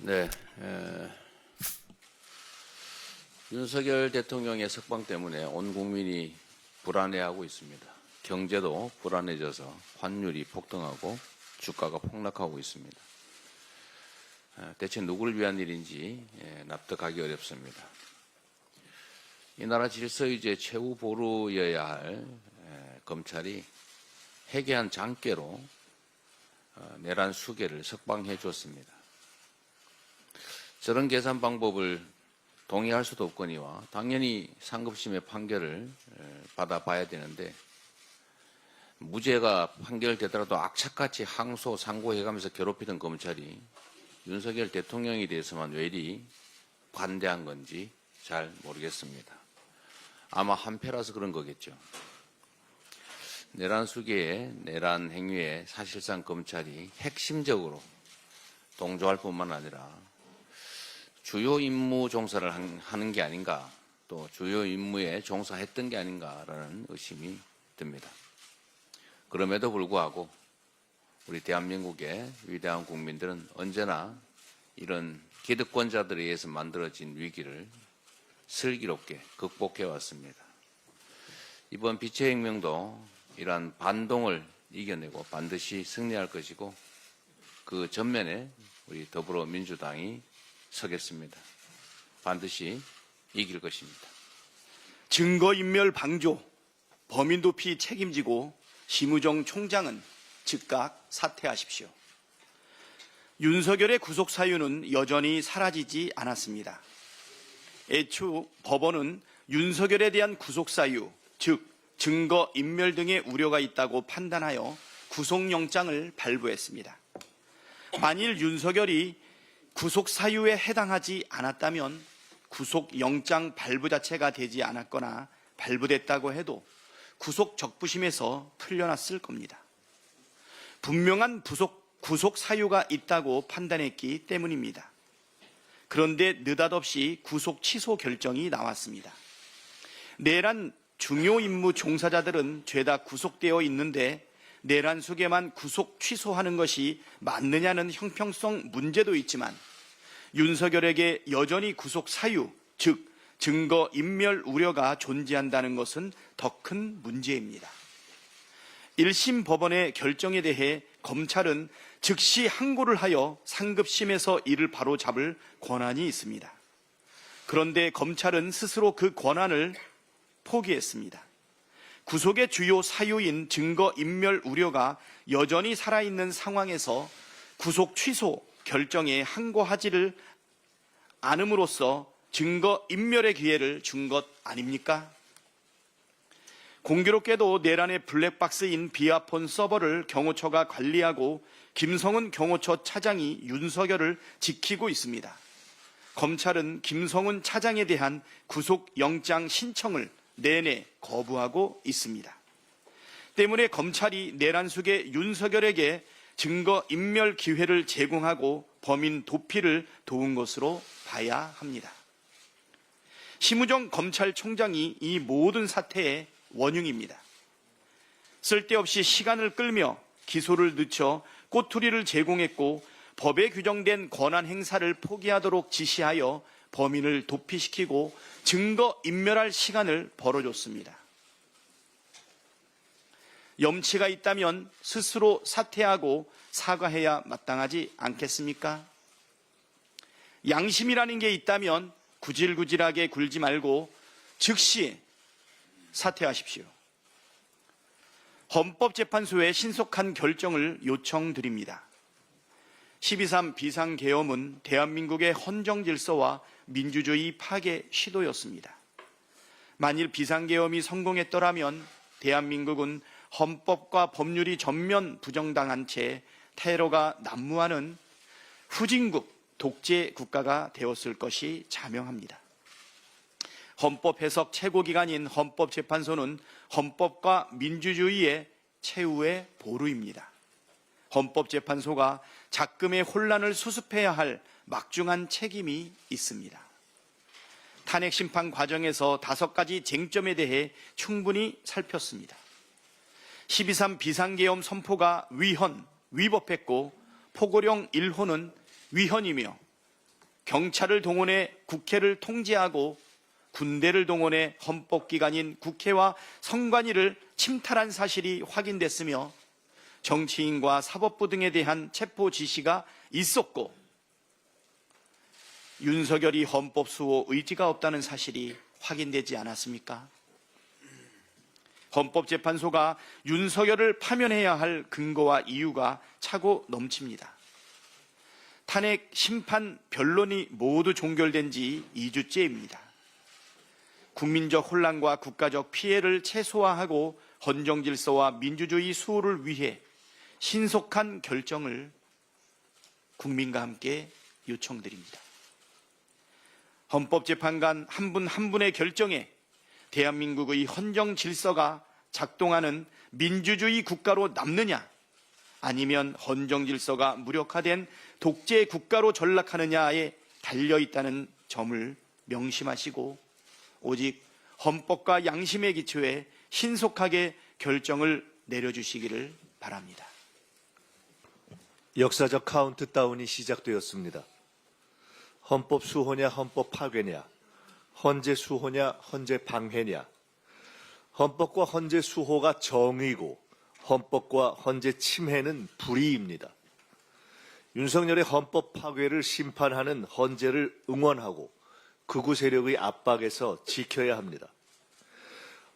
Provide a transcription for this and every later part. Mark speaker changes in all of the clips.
Speaker 1: 네, 윤석열 대통령의 석방 때문에 온 국민이 불안해하고 있습니다. 경제도 불안해져서 환율이 폭등하고 주가가 폭락하고 있습니다. 대체 누구를 위한 일인지 납득하기 어렵습니다. 이 나라 질서유지의 최후 보루여야 할 검찰이 해괴한 장깨로 내란 수개를 석방해 줬습니다. 저런 계산 방법을 동의할 수도 없거니와 당연히 상급심의 판결을 받아봐야 되는데 무죄가 판결되더라도 악착같이 항소, 상고해가면서 괴롭히던 검찰이 윤석열 대통령에 대해서만 왜 이리 관대한 건지 잘 모르겠습니다. 아마 한패라서 그런 거겠죠. 내란 수개의 내란 행위에 사실상 검찰이 핵심적으로 동조할 뿐만 아니라 주요 임무 종사를 하는 게 아닌가, 또 주요 임무에 종사했던 게 아닌가라는 의심이 듭니다. 그럼에도 불구하고 우리 대한민국의 위대한 국민들은 언제나 이런 기득권자들에 의해서 만들어진 위기를 슬기롭게 극복해 왔습니다. 이번 빛의 혁명도 이러한 반동을 이겨내고 반드시 승리할 것이고 그 전면에 우리 더불어민주당이 서겠습니다. 반드시 이길 것입니다.
Speaker 2: 증거인멸 방조, 범인 도피 책임지고 심우정 총장은 즉각 사퇴하십시오. 윤석열의 구속 사유는 여전히 사라지지 않았습니다. 애초 법원은 윤석열에 대한 구속 사유, 즉 증거인멸 등의 우려가 있다고 판단하여 구속영장을 발부했습니다. 만일 윤석열이 구속 사유에 해당하지 않았다면 구속영장 발부 자체가 되지 않았거나 발부됐다고 해도 구속 적부심에서 풀려났을 겁니다. 분명한 구속 사유가 있다고 판단했기 때문입니다. 그런데 느닷없이 구속 취소 결정이 나왔습니다. 내란 중요 임무 종사자들은 죄다 구속되어 있는데 내란 수개만 구속 취소하는 것이 맞느냐는 형평성 문제도 있지만 윤석열에게 여전히 구속 사유, 즉 증거 인멸 우려가 존재한다는 것은 더 큰 문제입니다. 1심 법원의 결정에 대해 검찰은 즉시 항고를 하여 상급심에서 이를 바로잡을 권한이 있습니다. 그런데 검찰은 스스로 그 권한을 포기했습니다. 구속의 주요 사유인 증거인멸 우려가 여전히 살아있는 상황에서 구속 취소 결정에 항고하지를 않음으로써 증거인멸의 기회를 준 것 아닙니까? 공교롭게도 내란의 블랙박스인 비아폰 서버를 경호처가 관리하고 김성은 경호처 차장이 윤석열을 지키고 있습니다. 검찰은 김성은 차장에 대한 구속영장 신청을 내내 거부하고 있습니다. 때문에 검찰이 내란 수개 윤석열에게 증거인멸 기회를 제공하고 범인 도피를 도운 것으로 봐야 합니다. 심우정 검찰총장이 이 모든 사태의 원흉입니다. 쓸데없이 시간을 끌며 기소를 늦춰 꼬투리를 제공했고 법에 규정된 권한 행사를 포기하도록 지시하여 범인을 도피시키고 증거인멸할 시간을 벌어줬습니다. 염치가 있다면 스스로 사퇴하고 사과해야 마땅하지 않겠습니까? 양심이라는 게 있다면 구질구질하게 굴지 말고 즉시 사퇴하십시오. 헌법재판소의 신속한 결정을 요청드립니다. 12.3 비상계엄은 대한민국의 헌정질서와 민주주의 파괴 시도였습니다. 만일 비상계엄이 성공했더라면 대한민국은 헌법과 법률이 전면 부정당한 채 테러가 난무하는 후진국 독재 국가가 되었을 것이 자명합니다. 헌법 해석 최고기관인 헌법재판소는 헌법과 민주주의의 최후의 보루입니다. 헌법재판소가 작금의 혼란을 수습해야 할 막중한 책임이 있습니다. 탄핵심판 과정에서 5가지 쟁점에 대해 충분히 살폈습니다. 12.3 비상계엄 선포가 위헌, 위법했고 포고령 1호는 위헌이며 경찰을 동원해 국회를 통제하고 군대를 동원해 헌법기관인 국회와 선관위를 침탈한 사실이 확인됐으며 정치인과 사법부 등에 대한 체포 지시가 있었고 윤석열이 헌법 수호 의지가 없다는 사실이 확인되지 않았습니까? 헌법재판소가 윤석열을 파면해야 할 근거와 이유가 차고 넘칩니다. 탄핵, 심판, 변론이 모두 종결된 지 2주째입니다. 국민적 혼란과 국가적 피해를 최소화하고 헌정 질서와 민주주의 수호를 위해 신속한 결정을 국민과 함께 요청드립니다. 헌법재판관 한 분 한 분의 결정에 대한민국의 헌정 질서가 작동하는 민주주의 국가로 남느냐, 아니면 헌정 질서가 무력화된 독재 국가로 전락하느냐에 달려있다는 점을 명심하시고 오직 헌법과 양심의 기초에 신속하게 결정을 내려주시기를 바랍니다.
Speaker 3: 역사적 카운트다운이 시작되었습니다. 헌법 수호냐 헌법 파괴냐, 헌재 수호냐 헌재 방해냐. 헌법과 헌재 수호가 정의고 헌법과 헌재 침해는 불의입니다. 윤석열의 헌법 파괴를 심판하는 헌재를 응원하고 극우 세력의 압박에서 지켜야 합니다.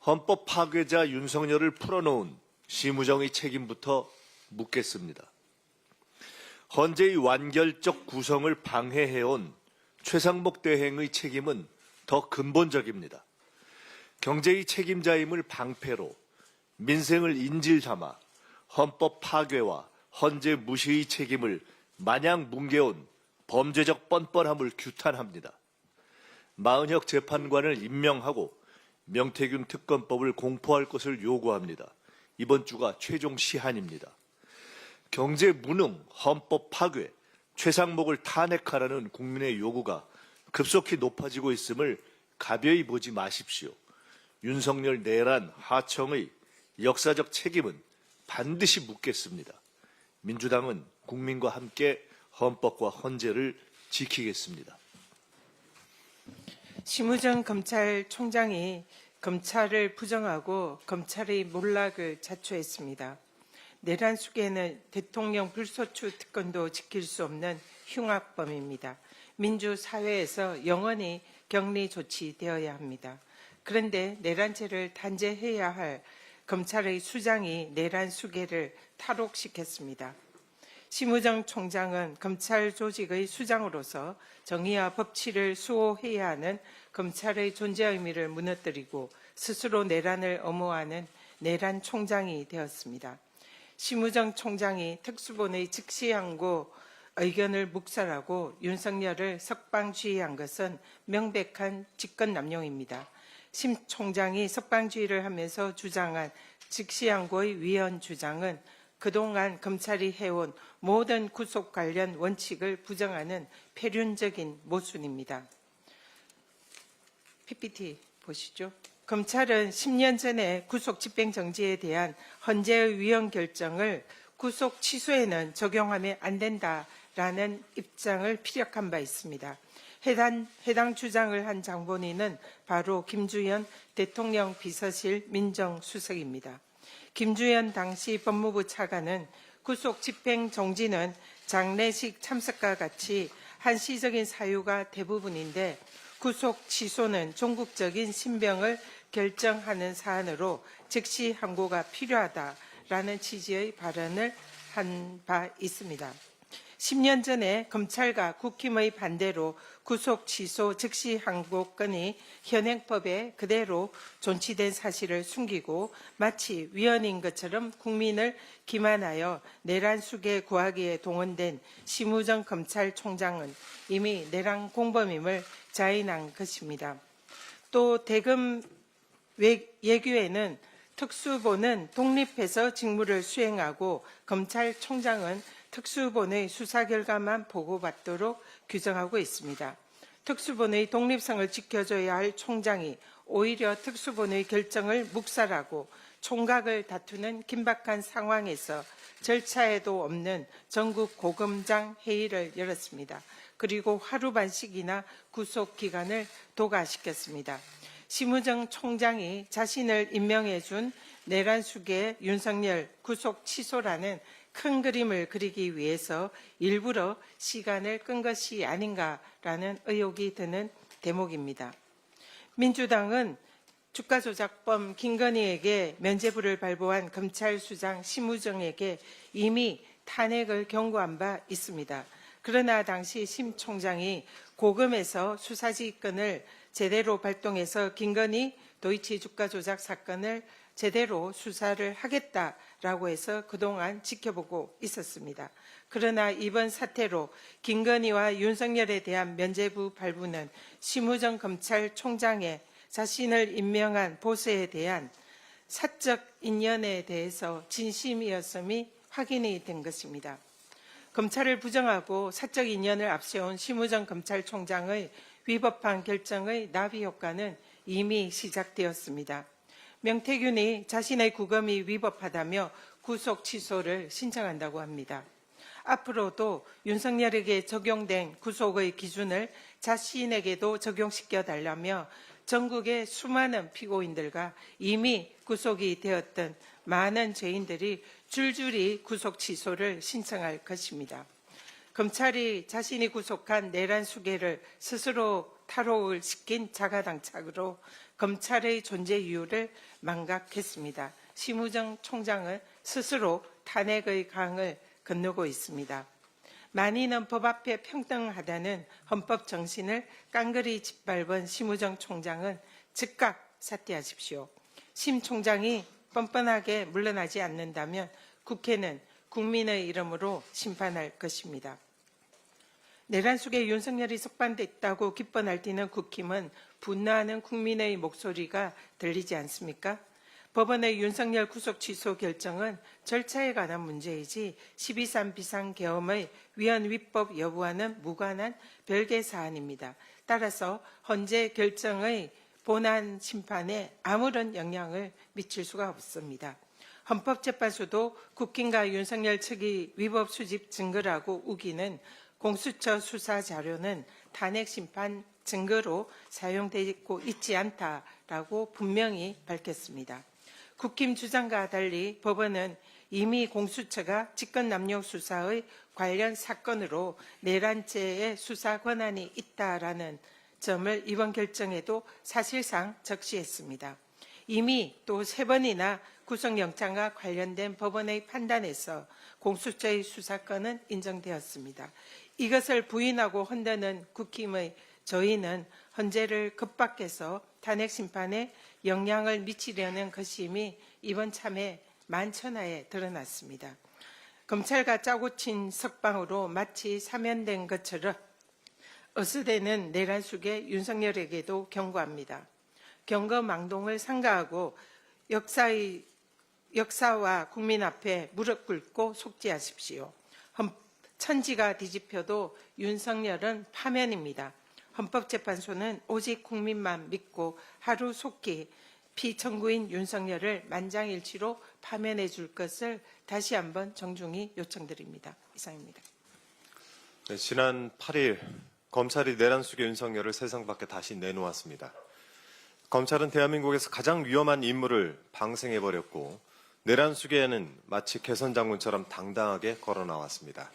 Speaker 3: 헌법 파괴자 윤석열을 풀어놓은 심우정의 책임부터 묻겠습니다. 헌재의 완결적 구성을 방해해온 최상목 대행의 책임은 더 근본적입니다. 경제의 책임자임을 방패로 민생을 인질 담아 헌법 파괴와 헌재 무시의 책임을 마냥 뭉개온 범죄적 뻔뻔함을 규탄합니다. 마은혁 재판관을 임명하고 명태균 특검법을 공포할 것을 요구합니다. 이번 주가 최종 시한입니다. 경제 무능, 헌법 파괴, 최상목을 탄핵하라는 국민의 요구가 급속히 높아지고 있음을 가벼이 보지 마십시오. 윤석열 내란 하청의 역사적 책임은 반드시 묻겠습니다. 민주당은 국민과 함께 헌법과 헌재를 지키겠습니다.
Speaker 4: 심우정 검찰총장이 검찰을 부정하고 검찰의 몰락을 자초했습니다. 내란 속에는 대통령 불소추 특권도 지킬 수 없는 흉악범입니다. 민주사회에서 영원히 격리 조치되어야 합니다. 그런데 내란죄를 단죄해야 할 검찰의 수장이 내란 수계를 탈옥시켰습니다. 심우정 총장은 검찰 조직의 수장으로서 정의와 법치를 수호해야 하는 검찰의 존재 의미를 무너뜨리고 스스로 내란을 엄호하는 내란 총장이 되었습니다. 심우정 총장이 특수본의 즉시항고 의견을 묵살하고 윤석열을 석방주의한 것은 명백한 직권남용입니다. 심 총장이 석방주의를 하면서 주장한 즉시항고의 위헌 주장은 그동안 검찰이 해온 모든 구속 관련 원칙을 부정하는 폐륜적인 모순입니다. PPT 보시죠. 검찰은 10년 전에 구속 집행정지에 대한 헌재의 위헌 결정을 구속 취소에는 적용하면 안 된다라는 입장을 피력한 바 있습니다. 해당 주장을 한 장본인은 바로 김주현 대통령 비서실 민정수석입니다. 김주현 당시 법무부 차관은 구속 집행 정지는 장례식 참석과 같이 한시적인 사유가 대부분인데 구속 취소는 종국적인 신병을 결정하는 사안으로 즉시 항고가 필요하다라는 취지의 발언을 한 바 있습니다. 10년 전에 검찰과 국힘의 반대로 구속 취소 즉시 항고권이 현행법에 그대로 존치된 사실을 숨기고 마치 위헌인 것처럼 국민을 기만하여 내란 수계 구하기에 동원된 심우정 검찰총장은 이미 내란 공범임을 자인한 것입니다. 또 대검 예규에는 특수본은 독립해서 직무를 수행하고 검찰총장은 특수본의 수사 결과만 보고받도록 규정하고 있습니다. 특수본의 독립성을 지켜줘야 할 총장이 오히려 특수본의 결정을 묵살하고 총각을 다투는 긴박한 상황에서 절차에도 없는 전국 고검장 회의를 열었습니다. 그리고 하루 반씩이나 구속 기간을 도과시켰습니다. 심우정 총장이 자신을 임명해 준 내란숙의 윤석열 구속 취소라는 큰 그림을 그리기 위해서 일부러 시간을 끈 것이 아닌가라는 의혹이 드는 대목입니다. 민주당은 주가조작범 김건희에게 면죄부를 발부한 검찰수장 심우정에게 이미 탄핵을 경고한 바 있습니다. 그러나 당시 심 총장이 고금에서 수사지휘권을 제대로 발동해서 김건희 도이치 주가조작 사건을 제대로 수사를 하겠다라고 해서 그동안 지켜보고 있었습니다. 그러나 이번 사태로 김건희와 윤석열에 대한 면죄부 발부는 심우정 검찰총장의 자신을 임명한 보스에 대한 사적 인연에 대해서 진심이었음이 확인이 된 것입니다. 검찰을 부정하고 사적 인연을 앞세운 심우정 검찰총장의 위법한 결정의 나비 효과는 이미 시작되었습니다. 명태균이 자신의 구금이 위법하다며 구속 취소를 신청한다고 합니다. 앞으로도 윤석열에게 적용된 구속의 기준을 자신에게도 적용시켜 달라며 전국의 수많은 피고인들과 이미 구속이 되었던 많은 죄인들이 줄줄이 구속 취소를 신청할 것입니다. 검찰이 자신이 구속한 내란수계를 스스로 탈옥을 시킨 자가당착으로 검찰의 존재 이유를 망각했습니다. 심우정 총장은 스스로 탄핵의 강을 건너고 있습니다. 만인은 법 앞에 평등하다는 헌법 정신을 깡그리 짓밟은 심우정 총장은 즉각 사퇴하십시오. 심 총장이 뻔뻔하게 물러나지 않는다면 국회는 국민의 이름으로 심판할 것입니다. 내란 속에 윤석열이 석방됐다고 기뻐 날뛰는 국힘은 분노하는 국민의 목소리가 들리지 않습니까? 법원의 윤석열 구속 취소 결정은 절차에 관한 문제이지 12.3 비상계엄의 위헌 위법 여부와는 무관한 별개 사안입니다. 따라서 헌재 결정의 본안 심판에 아무런 영향을 미칠 수가 없습니다. 헌법재판소도 국힘과 윤석열 측이 위법 수집 증거라고 우기는 공수처 수사 자료는 탄핵 심판 증거로 사용되고 있지 않다라고 분명히 밝혔습니다. 국힘 주장과 달리 법원은 이미 공수처가 직권남용 수사의 관련 사건으로 내란죄의 수사 권한이 있다라는 점을 이번 결정에도 사실상 적시했습니다. 이미 또 3번이나 구속영장과 관련된 법원의 판단에서 공수처의 수사권은 인정되었습니다. 이것을 부인하고 혼드는 국힘의 저희는 헌재를 급박해서 탄핵 심판에 영향을 미치려는 것임이 이번 참에 만천하에 드러났습니다. 검찰과 짜고 친 석방으로 마치 사면된 것처럼 어스대는 내란 속에 윤석열에게도 경고합니다. 경거망동을 삼가하고 역사와 국민 앞에 무릎 꿇고 속죄하십시오. 천지가 뒤집혀도 윤석열은 파면입니다. 헌법재판소는 오직 국민만 믿고 하루속히 피청구인 윤석열을 만장일치로 파면해 줄 것을 다시 한번 정중히 요청드립니다. 이상입니다.
Speaker 5: 네, 지난 8일 검찰이 내란 속의 윤석열을 세상 밖에 다시 내놓았습니다. 검찰은 대한민국에서 가장 위험한 인물을 방생해버렸고 내란 속에는 마치 개선장군처럼 당당하게 걸어 나왔습니다.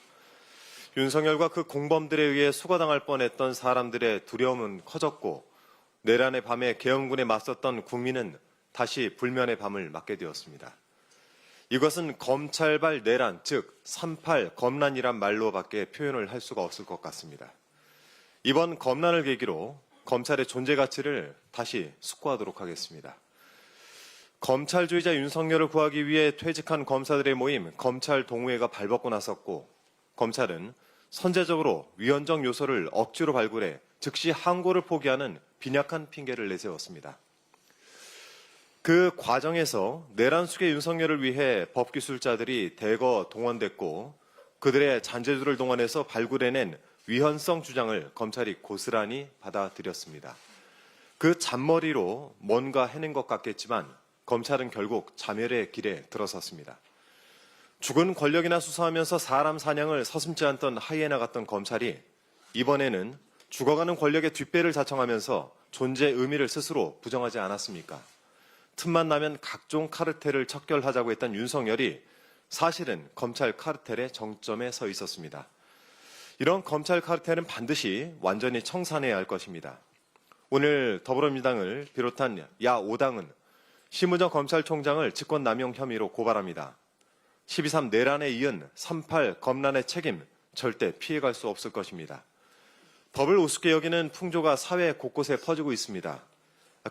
Speaker 5: 윤석열과 그 공범들에 의해 수거당할 뻔했던 사람들의 두려움은 커졌고 내란의 밤에 계엄군에 맞섰던 국민은 다시 불면의 밤을 맞게 되었습니다. 이것은 검찰발 내란, 즉 3.8 검난이란 말로밖에 표현을 할 수가 없을 것 같습니다. 이번 검난을 계기로 검찰의 존재 가치를 다시 숙고하도록 하겠습니다. 검찰주의자 윤석열을 구하기 위해 퇴직한 검사들의 모임 검찰 동호회가 발벗고 나섰고 검찰은 선제적으로 위헌적 요소를 억지로 발굴해 즉시 항고를 포기하는 빈약한 핑계를 내세웠습니다. 그 과정에서 내란 속의 윤석열을 위해 법기술자들이 대거 동원됐고 그들의 잔재주를 동원해서 발굴해낸 위헌성 주장을 검찰이 고스란히 받아들였습니다. 그 잔머리로 뭔가 해낸 것 같겠지만 검찰은 결국 자멸의 길에 들어섰습니다. 죽은 권력이나 수사하면서 사람 사냥을 서슴지 않던 하이에나 같던 검찰이 이번에는 죽어가는 권력의 뒷배를 자청하면서 존재의 의미를 스스로 부정하지 않았습니까? 틈만 나면 각종 카르텔을 척결하자고 했던 윤석열이 사실은 검찰 카르텔의 정점에 서 있었습니다. 이런 검찰 카르텔은 반드시 완전히 청산해야 할 것입니다. 오늘 더불어민주당을 비롯한 야 5당은 심우정 검찰총장을 직권남용 혐의로 고발합니다. 12.3 내란에 이은 3.8 검란의 책임 절대 피해갈 수 없을 것입니다. 법을 우습게 여기는 풍조가 사회 곳곳에 퍼지고 있습니다.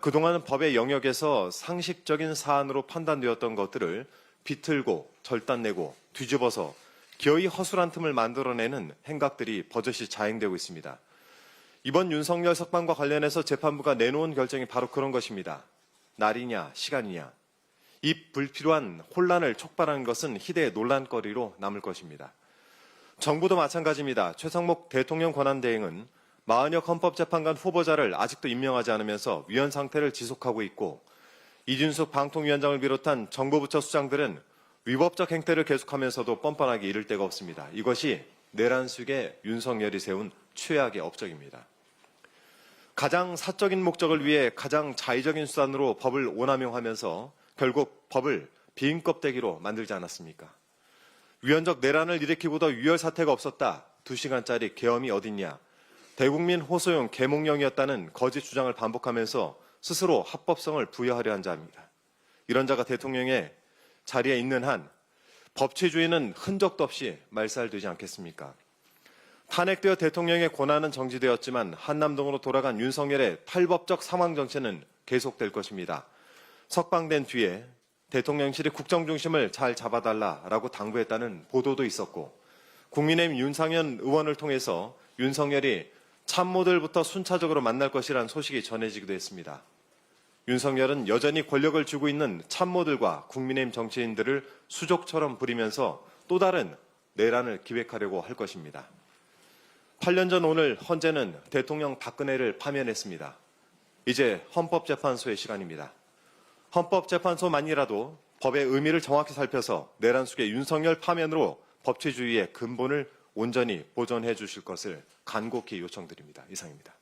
Speaker 5: 그동안 법의 영역에서 상식적인 사안으로 판단되었던 것들을 비틀고 절단내고 뒤집어서 기어이 허술한 틈을 만들어내는 행각들이 버젓이 자행되고 있습니다. 이번 윤석열 석방과 관련해서 재판부가 내놓은 결정이 바로 그런 것입니다. 날이냐 시간이냐. 이 불필요한 혼란을 촉발하는 것은 희대의 논란거리로 남을 것입니다. 정부도 마찬가지입니다. 최상목 대통령 권한대행은 40여 헌법재판관 후보자를 아직도 임명하지 않으면서 위헌 상태를 지속하고 있고 이준석 방통위원장을 비롯한 정부 부처 수장들은 위법적 행태를 계속하면서도 뻔뻔하게 이를 데가 없습니다. 이것이 내란 속에 윤석열이 세운 최악의 업적입니다. 가장 사적인 목적을 위해 가장 자의적인 수단으로 법을 오남용하면서 결국 법을 빈 껍데기로 만들지 않았습니까? 위헌적 내란을 일으키고도 유혈 사태가 없었다. 2시간짜리 계엄이 어딨냐. 대국민 호소용 계몽령이었다는 거짓 주장을 반복하면서 스스로 합법성을 부여하려 한 자입니다. 이런 자가 대통령의 자리에 있는 한 법치주의는 흔적도 없이 말살되지 않겠습니까? 탄핵되어 대통령의 권한은 정지되었지만 한남동으로 돌아간 윤석열의 탈법적 상황 정체는 계속될 것입니다. 석방된 뒤에 대통령실이 국정 중심을 잘 잡아달라라고 당부했다는 보도도 있었고 국민의힘 윤상현 의원을 통해서 윤석열이 참모들부터 순차적으로 만날 것이라는 소식이 전해지기도 했습니다. 윤석열은 여전히 권력을 쥐고 있는 참모들과 국민의힘 정치인들을 수족처럼 부리면서 또 다른 내란을 기획하려고 할 것입니다. 8년 전 오늘 헌재는 대통령 박근혜를 파면했습니다. 이제 헌법재판소의 시간입니다. 헌법재판소만이라도 법의 의미를 정확히 살펴서 내란 속의 윤석열 파면으로 법치주의의 근본을 온전히 보존해 주실 것을 간곡히 요청드립니다. 이상입니다.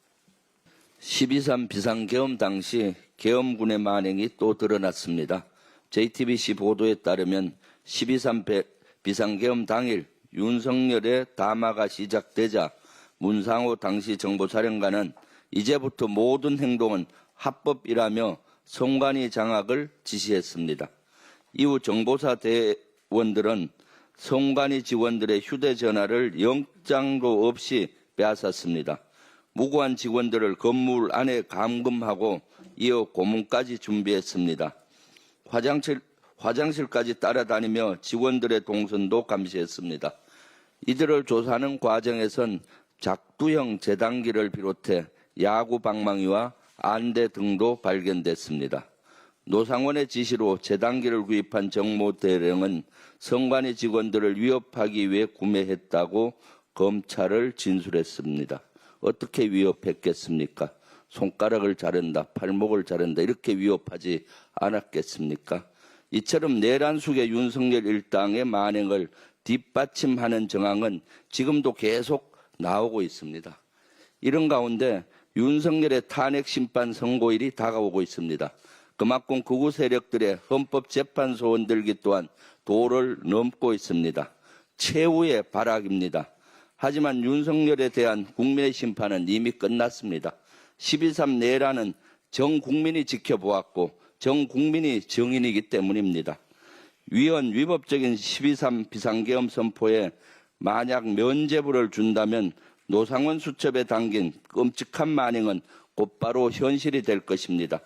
Speaker 6: 12.3 비상계엄 당시 계엄군의 만행이 또 드러났습니다. JTBC 보도에 따르면 12.3 비상계엄 당일 윤석열의 담화가 시작되자 문상호 당시 정보사령관은 이제부터 모든 행동은 합법이라며 선관위 장악을 지시했습니다. 이후 정보사 대원들은 선관위 직원들의 휴대전화를 영장도 없이 빼앗았습니다. 무고한 직원들을 건물 안에 감금하고 이어 고문까지 준비했습니다. 화장실까지 따라다니며 직원들의 동선도 감시했습니다. 이들을 조사하는 과정에선 작두형 재단기를 비롯해 야구 방망이와 안대 등도 발견됐습니다. 노상원의 지시로 재단기를 구입한 정모 대령은 선관위 직원들을 위협하기 위해 구매했다고 검찰을 진술했습니다. 어떻게 위협했겠습니까? 손가락을 자른다, 팔목을 자른다 이렇게 위협하지 않았겠습니까? 이처럼 내란 속의 윤석열 일당의 만행을 뒷받침하는 정황은 지금도 계속 나오고 있습니다. 이런 가운데 윤석열의 탄핵 심판 선고일이 다가오고 있습니다. 그만큼 극우 세력들의 헌법재판소 흔들기 또한 도를 넘고 있습니다. 최후의 발악입니다. 하지만 윤석열에 대한 국민의 심판은 이미 끝났습니다. 12.3 내란은 전 국민이 지켜보았고 전 국민이 증인이기 때문입니다. 위헌 위법적인 12.3 비상계엄 선포에 만약 면죄부를 준다면 노상원 수첩에 담긴 끔찍한 만행은 곧바로 현실이 될 것입니다.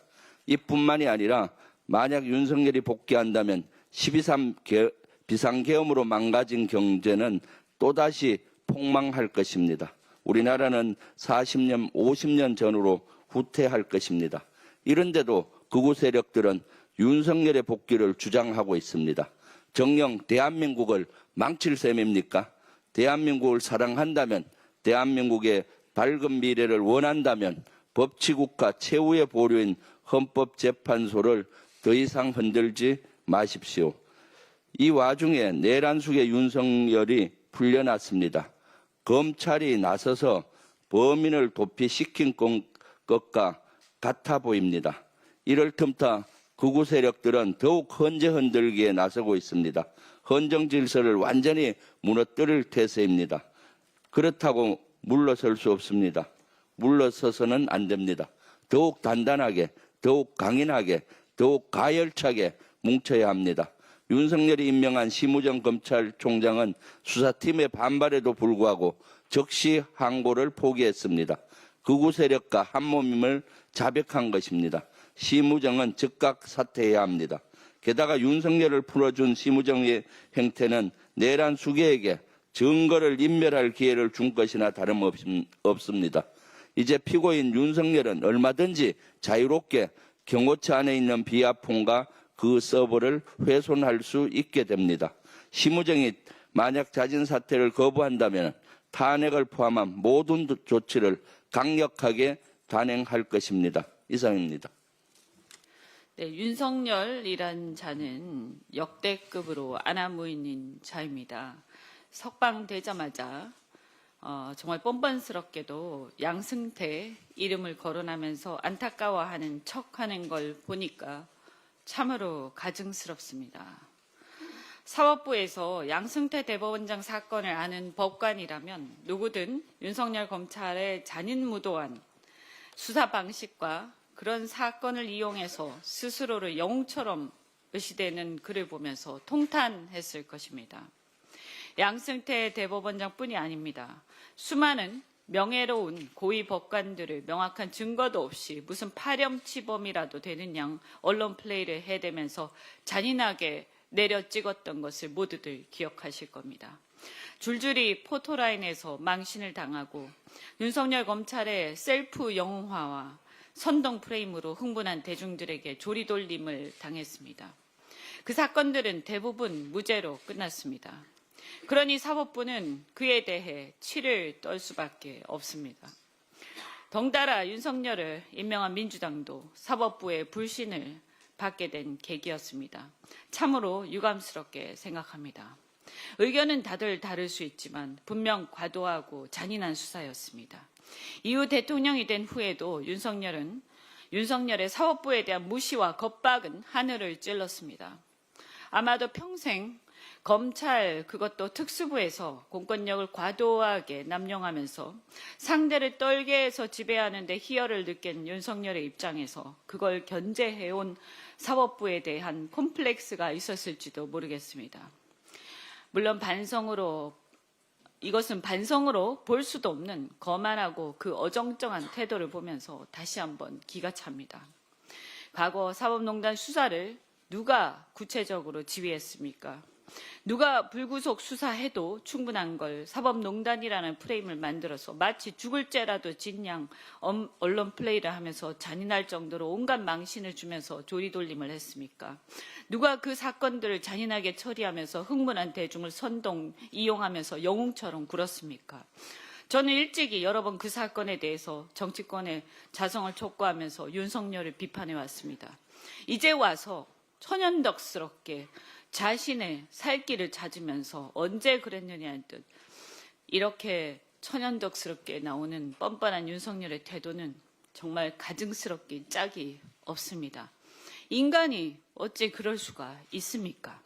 Speaker 6: 이뿐만이 아니라 만약 윤석열이 복귀한다면 12.3 비상계엄으로 망가진 경제는 또다시 폭망할 것입니다. 우리나라는 40년, 50년 전으로 후퇴할 것입니다. 이런데도 극우 세력들은 윤석열의 복귀를 주장하고 있습니다. 정녕 대한민국을 망칠 셈입니까? 대한민국을 사랑한다면, 대한민국의 밝은 미래를 원한다면 법치국가 최후의 보루인 헌법재판소를 더 이상 흔들지 마십시오. 이 와중에 내란 속의 윤석열이 풀려났습니다. 검찰이 나서서 범인을 도피시킨 것과 같아 보입니다. 이를 틈타 극우 세력들은 더욱 헌재 흔들기에 나서고 있습니다. 헌정 질서를 완전히 무너뜨릴 태세입니다. 그렇다고 물러설 수 없습니다. 물러서서는 안 됩니다. 더욱 단단하게, 더욱 강인하게, 더욱 가열차게 뭉쳐야 합니다. 윤석열이 임명한 심우정 검찰총장은 수사팀의 반발에도 불구하고 적시 항고를 포기했습니다. 극우 세력과 한몸임을 자백한 것입니다. 심우정은 즉각 사퇴해야 합니다. 게다가 윤석열을 풀어준 심우정의 행태는 내란 수괴에게 증거를 인멸할 기회를 준 것이나 다름없습니다. 이제 피고인 윤석열은 얼마든지 자유롭게 경호처 안에 있는 비아폰과 그 서버를 훼손할 수 있게 됩니다. 심우정이 만약 자진 사퇴를 거부한다면 탄핵을 포함한 모든 조치를 강력하게 단행할 것입니다. 이상입니다.
Speaker 7: 네, 윤석열이란 자는 역대급으로 아나무인인 자입니다. 석방되자마자 정말 뻔뻔스럽게도 양승태 이름을 거론하면서 안타까워하는 척하는 걸 보니까 참으로 가증스럽습니다. 사법부에서 양승태 대법원장 사건을 아는 법관이라면 누구든 윤석열 검찰의 잔인무도한 수사 방식과 그런 사건을 이용해서 스스로를 영웅처럼 의시되는 글을 보면서 통탄했을 것입니다. 양승태 대법원장뿐이 아닙니다. 수많은 명예로운 고위 법관들을 명확한 증거도 없이 무슨 파렴치범이라도 되는 양 언론 플레이를 해대면서 잔인하게 내려 찍었던 것을 모두들 기억하실 겁니다. 줄줄이 포토라인에서 망신을 당하고 윤석열 검찰의 셀프 영웅화와 선동 프레임으로 흥분한 대중들에게 조리돌림을 당했습니다. 그 사건들은 대부분 무죄로 끝났습니다. 그러니 사법부는 그에 대해 치를 떨 수밖에 없습니다. 덩달아 윤석열을 임명한 민주당도 사법부의 불신을 받게 된 계기였습니다. 참으로 유감스럽게 생각합니다. 의견은 다들 다를 수 있지만 분명 과도하고 잔인한 수사였습니다. 이후 대통령이 된 후에도 윤석열의 사법부에 대한 무시와 겁박은 하늘을 찔렀습니다. 아마도 평생 검찰 그것도 특수부에서 공권력을 과도하게 남용하면서 상대를 떨게 해서 지배하는 데 희열을 느낀 윤석열의 입장에서 그걸 견제해온 사법부에 대한 콤플렉스가 있었을지도 모르겠습니다. 물론 이것은 반성으로 볼 수도 없는 거만하고 그 어정쩡한 태도를 보면서 다시 한번 기가 찹니다. 과거 사법농단 수사를 누가 구체적으로 지휘했습니까? 누가 불구속 수사해도 충분한 걸 사법농단이라는 프레임을 만들어서 마치 죽을 죄라도 진양 언론 플레이를 하면서 잔인할 정도로 온갖 망신을 주면서 조리돌림을 했습니까? 누가 그 사건들을 잔인하게 처리하면서 흥분한 대중을 선동 이용하면서 영웅처럼 굴었습니까? 저는 일찍이 여러 번 그 사건에 대해서 정치권의 자성을 촉구하면서 윤석열을 비판해 왔습니다. 이제 와서 천연덕스럽게 자신의 살 길을 찾으면서 언제 그랬느냐는 듯 이렇게 천연덕스럽게 나오는 뻔뻔한 윤석열의 태도는 정말 가증스럽기 짝이 없습니다. 인간이 어찌 그럴 수가 있습니까?